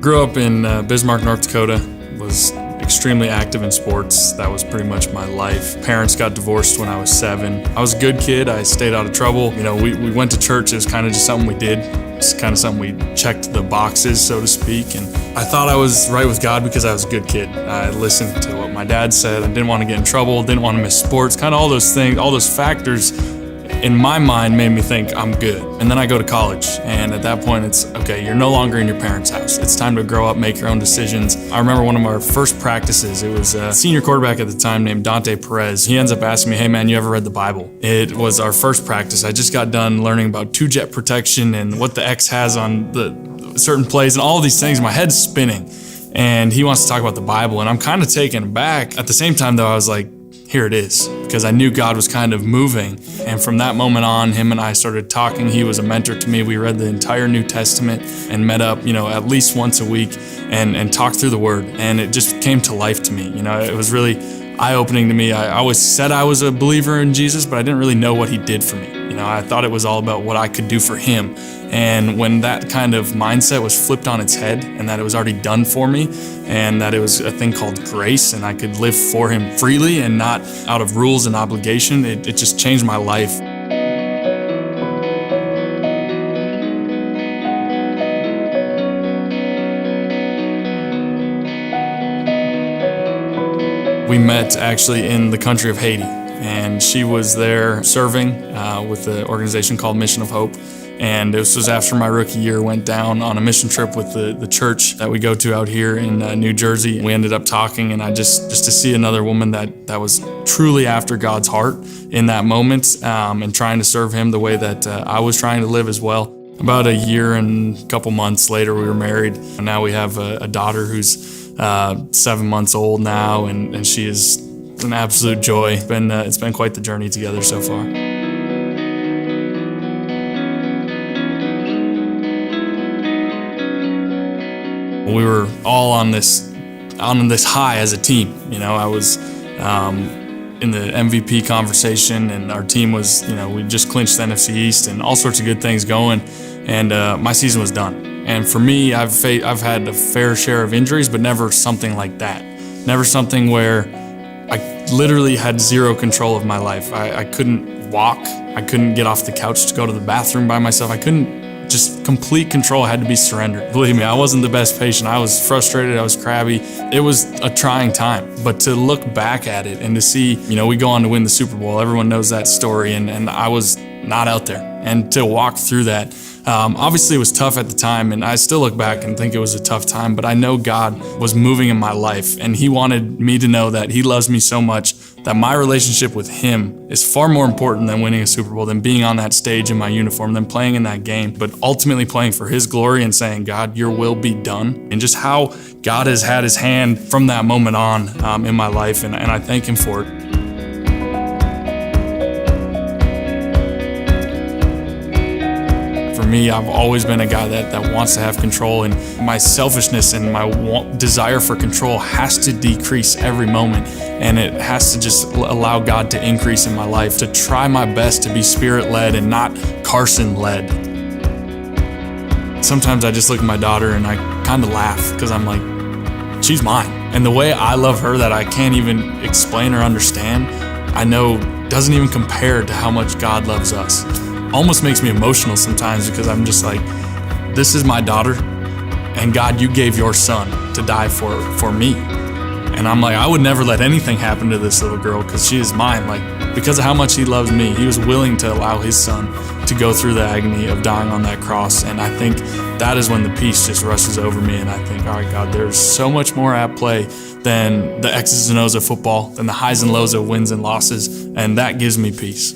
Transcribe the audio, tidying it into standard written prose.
Grew up in Bismarck, North Dakota, was extremely active in sports. That was pretty much my life. Parents got divorced when I was 7. I was a good kid. I stayed out of trouble. We went to church. It was kind of just something we did. It's kind of something we checked the boxes, so to speak. And I thought I was right with God because I was a good kid. I listened to what my dad said. I didn't want to get in trouble, didn't want to miss sports, kind of all those things, all those factors in my mind made me think I'm good. And then I go to college, and at that point it's, okay, you're no longer in your parents' house. It's time to grow up, make your own decisions. I remember one of our first practices, it was a senior quarterback at the time named Dante Perez. He ends up asking me, hey man, you ever read the Bible? It was our first practice. I just got done learning about two-jet protection and what the X has on the certain plays and all of these things. My head's spinning, and he wants to talk about the Bible, and I'm kind of taken aback. At the same time though, I was like, here it is, because I knew God was kind of moving. And from that moment on, him and I started talking. He was a mentor to me. We read the entire New Testament and met up, at least once a week and talked through the Word. And it just came to life to me. It was really eye-opening to me. I always said I was a believer in Jesus, but I didn't really know what he did for me. I thought it was all about what I could do for him. And when that kind of mindset was flipped on its head, and that it was already done for me, and that it was a thing called grace, and I could live for him freely and not out of rules and obligation, it just changed my life. We met actually in the country of Haiti, and she was there serving with an organization called Mission of Hope. And this was after my rookie year. Went down on a mission trip with the church that we go to out here in New Jersey. We ended up talking, and I just to see another woman that was truly after God's heart in that moment, and trying to serve him the way that I was trying to live as well. About a year and a couple months later, we were married. And now we have a daughter who's 7 months old now, and she is an absolute joy. It's been quite the journey together so far. We were all on this high as a team. I was in the MVP conversation, and our team was, we just clinched the NFC East and all sorts of good things going. And my season was done. And for me, I've had a fair share of injuries, but never something like that. Never something where I literally had zero control of my life. I couldn't walk. I couldn't get off the couch to go to the bathroom by myself. I couldn't. Just complete control had to be surrendered. Believe me, I wasn't the best patient. I was frustrated, I was crabby. It was a trying time. But to look back at it and to see, we go on to win the Super Bowl. Everyone knows that story, and I was not out there. And to walk through that, obviously it was tough at the time, and I still look back and think it was a tough time, but I know God was moving in my life, and he wanted me to know that he loves me so much that my relationship with him is far more important than winning a Super Bowl, than being on that stage in my uniform, than playing in that game, but ultimately playing for his glory and saying, God, your will be done. And just how God has had his hand from that moment on in my life, and I thank him for it. For me, I've always been a guy that wants to have control, and my selfishness and my desire for control has to decrease every moment, and it has to just allow God to increase in my life, to try my best to be Spirit-led and not Carson-led. Sometimes I just look at my daughter and I kind of laugh because I'm like, she's mine. And the way I love her that I can't even explain or understand, I know doesn't even compare to how much God loves us. Almost makes me emotional sometimes because I'm just like, this is my daughter, and God, you gave your son to die for me. And I'm like, I would never let anything happen to this little girl because she is mine. Like, because of how much he loves me, he was willing to allow his son to go through the agony of dying on that cross. And I think that is when the peace just rushes over me, and I think, all right, God, there's so much more at play than the X's and O's of football, than the highs and lows of wins and losses, and that gives me peace.